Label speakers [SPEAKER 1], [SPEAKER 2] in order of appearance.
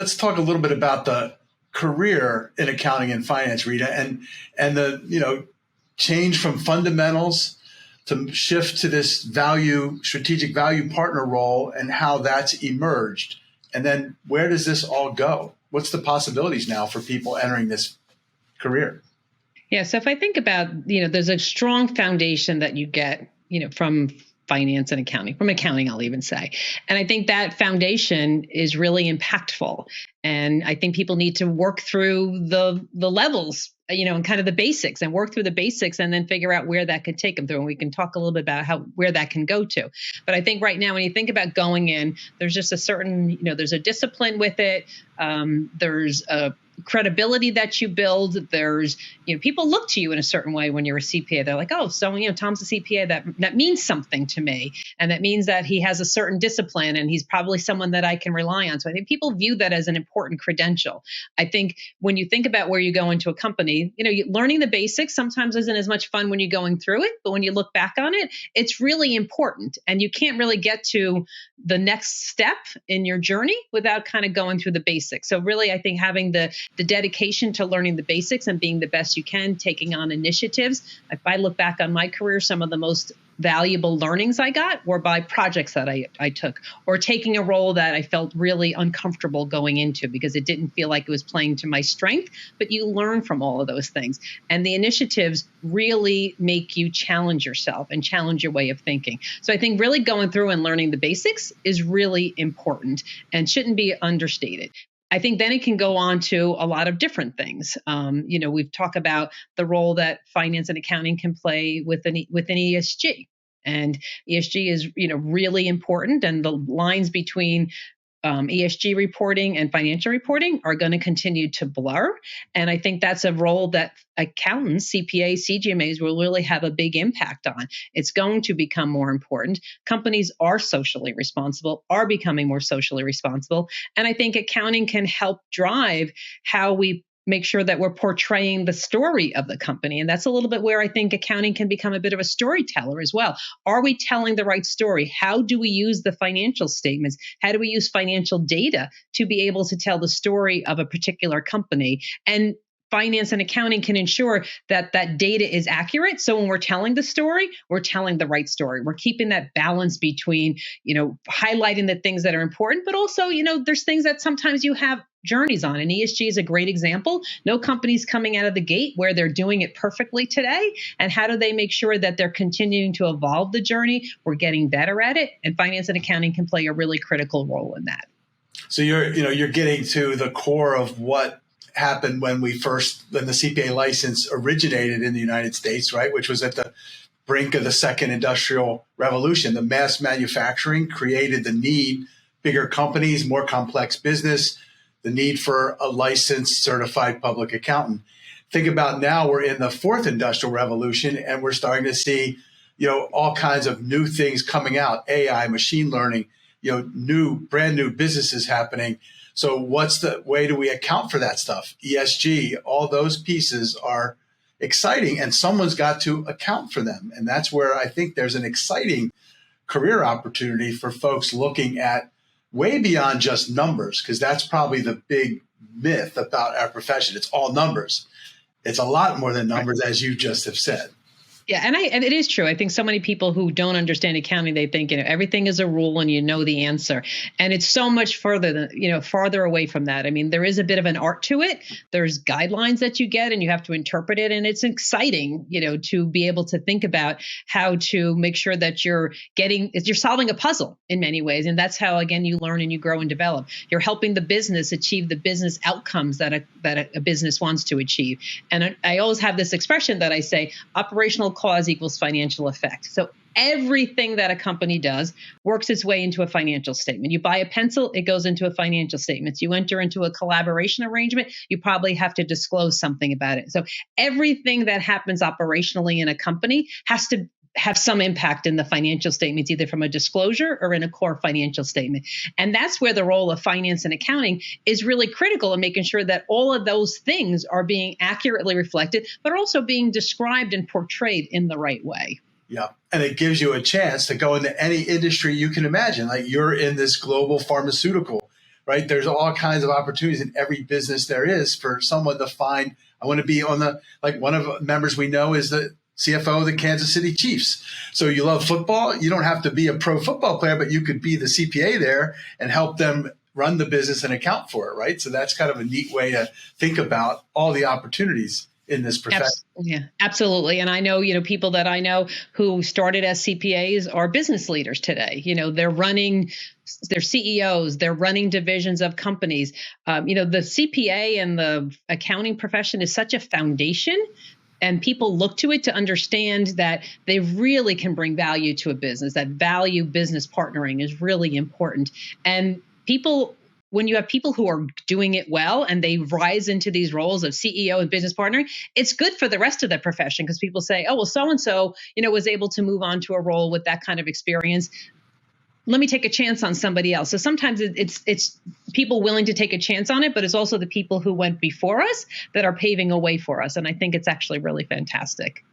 [SPEAKER 1] Let's talk a little bit about the career in accounting and finance, Rita, and the change from fundamentals to shift to this strategic value partner role, and how that's emerged. And then where does this all go? What's the possibilities now for people entering this career?
[SPEAKER 2] Yeah. So if I think about, there's a strong foundation that you get, from finance and accounting, from accounting, I'll even say. And I think that foundation is really impactful. And I think people need to work through the levels, and kind of the basics, and work through the basics, and then figure out where that could take them through. And we can talk a little bit about where that can go to. But I think right now, when you think about going in, there's just a certain, there's a discipline with it. There's a credibility that you build. There's, people look to you in a certain way when you're a CPA. They're like, oh, so, Tom's a CPA, that means something to me. And that means that he has a certain discipline, and he's probably someone that I can rely on. So I think people view that as an important credential. I think when you think about where you go into a company, learning the basics sometimes isn't as much fun when you're going through it, but when you look back on it, it's really important. And you can't really get to the next step in your journey without kind of going through the basics. So really, I think having the dedication to learning the basics and being the best you can, taking on initiatives. If I look back on my career, some of the most valuable learnings I got were by projects that I took, or taking a role that I felt really uncomfortable going into because it didn't feel like it was playing to my strength. But you learn from all of those things. And the initiatives really make you challenge yourself and challenge your way of thinking. So I think really going through and learning the basics is really important and shouldn't be understated. I think then it can go on to a lot of different things. We've talked about the role that finance and accounting can play within ESG. And ESG is, really important. And the lines between ESG reporting and financial reporting are going to continue to blur. And I think that's a role that accountants, CPAs, CGMAs will really have a big impact on. It's going to become more important. Companies are socially responsible, are becoming more socially responsible. And I think accounting can help drive how we make sure that we're portraying the story of the company. And that's a little bit where I think accounting can become a bit of a storyteller as well. Are we telling the right story? How do we use the financial statements? How do we use financial data to be able to tell the story of a particular company? And finance and accounting can ensure that that data is accurate. So when we're telling the story, we're telling the right story. We're keeping that balance between, highlighting the things that are important, but also, there's things that sometimes you have journeys on. And ESG is a great example. No company's coming out of the gate where they're doing it perfectly today. And how do they make sure that they're continuing to evolve the journey? We're getting better at it. And finance and accounting can play a really critical role in that.
[SPEAKER 1] So you're getting to the core of what happened when the CPA license originated in the United States, right? Which was at the brink of the second industrial revolution. The mass manufacturing created the need, bigger companies, more complex business, the need for a licensed certified public accountant. Think about now we're in the fourth industrial revolution, and we're starting to see, all kinds of new things coming out, AI, machine learning, brand new businesses happening. So what's the way do we account for that stuff? ESG, all those pieces are exciting, and someone's got to account for them. And that's where I think there's an exciting career opportunity for folks looking at way beyond just numbers, because that's probably the big myth about our profession. It's all numbers. It's a lot more than numbers, as you just have said.
[SPEAKER 2] Yeah, and it is true. I think so many people who don't understand accounting, they think, everything is a rule and the answer. And it's so much farther away from that. I mean, there is a bit of an art to it. There's guidelines that you get and you have to interpret it. And it's exciting, to be able to think about how to make sure that you're solving a puzzle in many ways. And that's how, again, you learn and you grow and develop. You're helping the business achieve the business outcomes that a business wants to achieve. And I always have this expression that I say, operational cause equals financial effect. So everything that a company does works its way into a financial statement. You buy a pencil, it goes into a financial statement. You enter into a collaboration arrangement, you probably have to disclose something about it. So everything that happens operationally in a company has to have some impact in the financial statements, either from a disclosure or in a core financial statement. And that's where the role of finance and accounting is really critical in making sure that all of those things are being accurately reflected, but also being described and portrayed in the right way.
[SPEAKER 1] Yeah. And it gives you a chance to go into any industry you can imagine. Like you're in this global pharmaceutical, right? There's all kinds of opportunities in every business there is for someone to find. I want to be on the, like one of the members we know is the CFO of the Kansas City Chiefs. So you love football. You don't have to be a pro football player, but you could be the CPA there and help them run the business and account for it, right? So that's kind of a neat way to think about all the opportunities in this profession.
[SPEAKER 2] Yeah, absolutely. And I know, people that I know who started as CPAs are business leaders today. They're CEOs, they're running divisions of companies. The CPA and the accounting profession is such a foundation, and people look to it to understand that they really can bring value to a business. That value business partnering is really important. And when you have people who are doing it well and they rise into these roles of CEO and business partnering, it's good for the rest of the profession, because people say, oh, well, so-and-so, was able to move on to a role with that kind of experience. Let me take a chance on somebody else. So sometimes it's people willing to take a chance on it, but it's also the people who went before us that are paving a way for us. And I think it's actually really fantastic.